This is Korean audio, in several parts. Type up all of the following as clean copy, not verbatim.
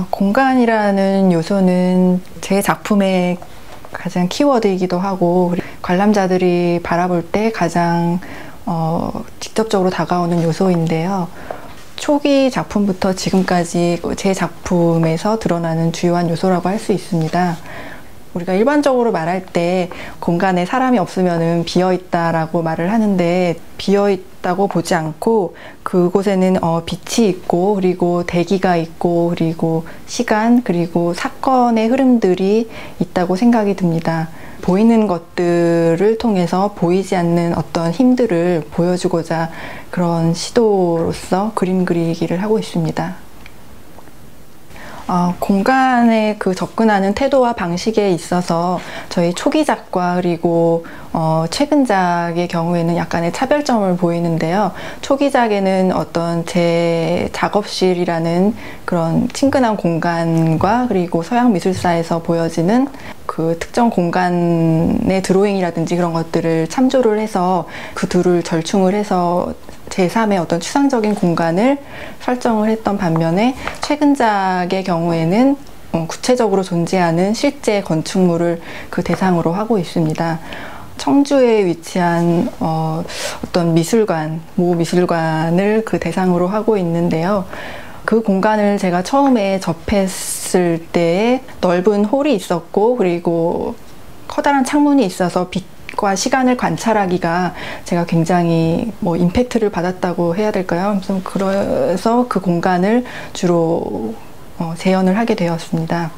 공간이라는 요소는 제 작품의 가장 키워드이기도 하고 관람자들이 바라볼 때 가장 직접적으로 다가오는 요소인데요. 초기 작품부터 지금까지 제 작품에서 드러나는 주요한 요소라고 할 수 있습니다. 우리가 일반적으로 말할 때 공간에 사람이 없으면 비어있다라고 말을 하는데, 비어있다고 보지 않고 그곳에는 빛이 있고, 그리고 대기가 있고, 그리고 시간, 그리고 사건의 흐름들이 있다고 생각이 듭니다. 보이는 것들을 통해서 보이지 않는 어떤 힘들을 보여주고자 그런 시도로서 그림 그리기를 하고 있습니다. 공간에 접근하는 태도와 방식에 있어서 저희 초기작과 그리고 최근작의 경우에는 약간의 차별점을 보이는데요. 초기작에는 어떤 제 작업실이라는 그런 친근한 공간과 그리고 서양미술사에서 보여지는 그 특정 공간의 드로잉이라든지 그런 것들을 참조를 해서 그 둘을 절충을 해서 제3의 어떤 추상적인 공간을 설정을 했던 반면에, 최근작의 경우에는 구체적으로 존재하는 실제 건축물을 그 대상으로 하고 있습니다. 청주에 위치한 어떤 미술관, 모 미술관을 그 대상으로 하고 있는데요. 그 공간을 제가 처음에 접했을 때 넓은 홀이 있었고, 그리고 커다란 창문이 있어서 빛과 시간을 관찰하기가 제가 굉장히 임팩트를 받았다고 해야 될까요? 그래서 그 공간을 주로 재현을 하게 되었습니다.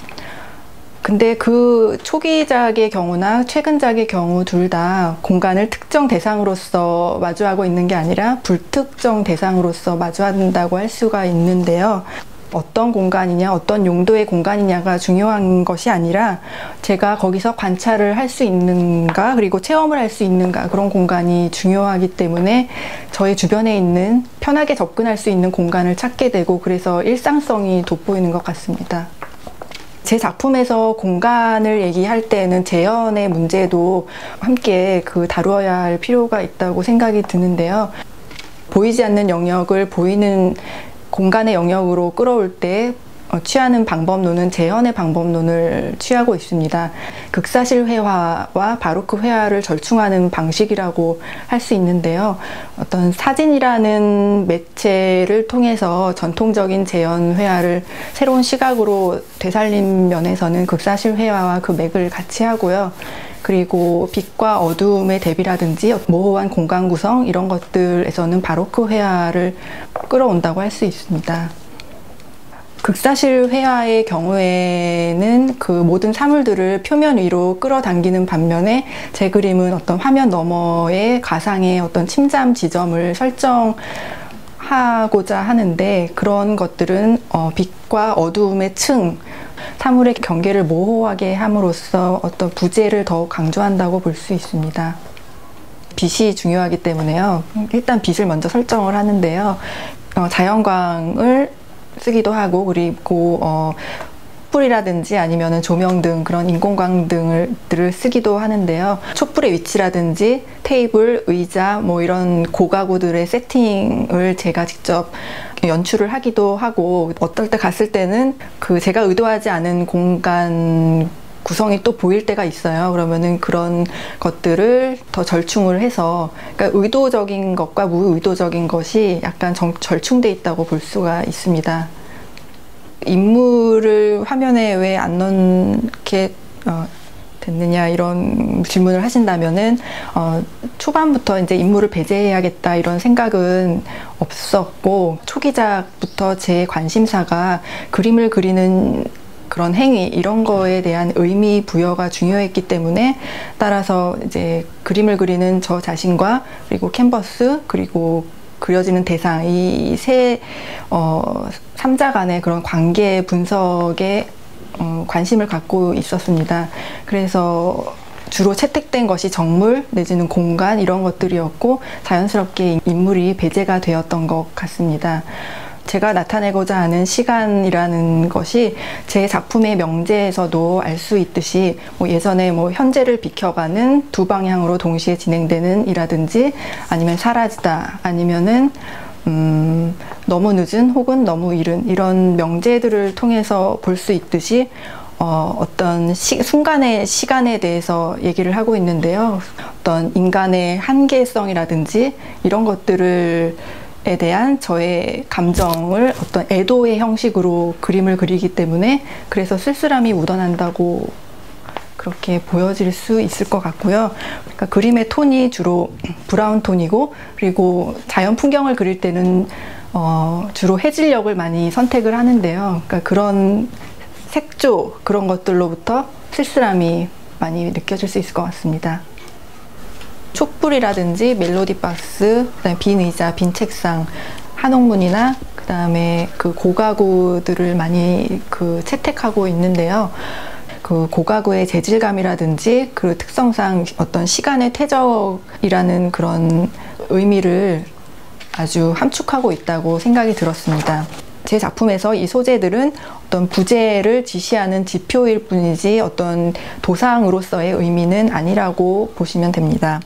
근데 그 초기작의 경우나 최근작의 경우 둘 다 공간을 특정 대상으로서 마주하고 있는 게 아니라 불특정 대상으로서 마주한다고 할 수가 있는데요. 어떤 공간이냐, 어떤 용도의 공간이냐가 중요한 것이 아니라 제가 거기서 관찰을 할 수 있는가, 그리고 체험을 할 수 있는가, 그런 공간이 중요하기 때문에 저희 주변에 있는 편하게 접근할 수 있는 공간을 찾게 되고, 그래서 일상성이 돋보이는 것 같습니다. 제 작품에서 공간을 얘기할 때는 재현의 문제도 함께 다루어야 할 필요가 있다고 생각이 드는데요. 보이지 않는 영역을 보이는 공간의 영역으로 끌어올 때 취하는 방법론은 재현의 방법론을 취하고 있습니다. 극사실 회화와 바로크 회화를 절충하는 방식이라고 할 수 있는데요. 어떤 사진이라는 매체를 통해서 전통적인 재현 회화를 새로운 시각으로 되살린 면에서는 극사실 회화와 그 맥을 같이 하고요. 그리고 빛과 어두움의 대비라든지 모호한 공간 구성, 이런 것들에서는 바로크 회화를 끌어온다고 할 수 있습니다. 극사실 회화의 경우에는 그 모든 사물들을 표면 위로 끌어당기는 반면에, 제 그림은 어떤 화면 너머의 가상의 어떤 침잠 지점을 설정하고자 하는데, 그런 것들은 빛과 어두움의 층, 사물의 경계를 모호하게 함으로써 어떤 부재를 더욱 강조한다고 볼 수 있습니다. 빛이 중요하기 때문에요. 일단 빛을 먼저 설정을 하는데요. 자연광을 쓰기도 하고, 그리고 촛불이라든지 아니면 조명 등 그런 인공광 등을 쓰기도 하는데요. 촛불의 위치라든지 테이블, 의자, 이런 고가구들의 세팅을 제가 직접 연출을 하기도 하고, 어떨 때 갔을 때는 제가 의도하지 않은 공간 구성이 또 보일 때가 있어요. 그러면은 그런 것들을 더 절충을 해서, 그러니까 의도적인 것과 무의도적인 것이 약간 절충돼 있다고 볼 수가 있습니다. 인물을 화면에 왜 안 넣게 됐느냐, 이런 질문을 하신다면은 초반부터 이제 인물을 배제해야겠다 이런 생각은 없었고, 초기작부터 제 관심사가 그림을 그리는 그런 행위, 이런 거에 대한 의미 부여가 중요했기 때문에, 따라서 이제 그림을 그리는 저 자신과 그리고 캔버스, 그리고 그려지는 대상, 이 세 삼자 간의 그런 관계 분석에 관심을 갖고 있었습니다. 그래서 주로 채택된 것이 정물 내지는 공간, 이런 것들이었고, 자연스럽게 인물이 배제가 되었던 것 같습니다. 제가 나타내고자 하는 시간이라는 것이 제 작품의 명제에서도 알 수 있듯이, 예전에 현재를 비켜가는 두 방향으로 동시에 진행되는 이라든지, 아니면 사라지다, 아니면은 너무 늦은 혹은 너무 이른 이런 명제들을 통해서 볼 수 있듯이 어떤 순간의 시간에 대해서 얘기를 하고 있는데요. 어떤 인간의 한계성이라든지 이런 것들에 대한 저의 감정을 어떤 애도의 형식으로 그림을 그리기 때문에 그래서 쓸쓸함이 묻어난다고 그렇게 보여질 수 있을 것 같고요. 그러니까 그림의 톤이 주로 브라운 톤이고, 그리고 자연 풍경을 그릴 때는 주로 해질녘을 많이 선택을 하는데요. 그러니까 그런 색조 그런 것들로부터 쓸쓸함이 많이 느껴질 수 있을 것 같습니다. 촛불이라든지 멜로디 박스, 그다음에 빈 의자, 빈 책상, 한옥문이나 그다음에 그 고가구들을 많이 채택하고 있는데요. 그 고가구의 재질감이라든지 그 특성상 어떤 시간의 퇴적이라는 그런 의미를 아주 함축하고 있다고 생각이 들었습니다. 제 작품에서 이 소재들은 어떤 부재를 지시하는 지표일 뿐이지 어떤 도상으로서의 의미는 아니라고 보시면 됩니다.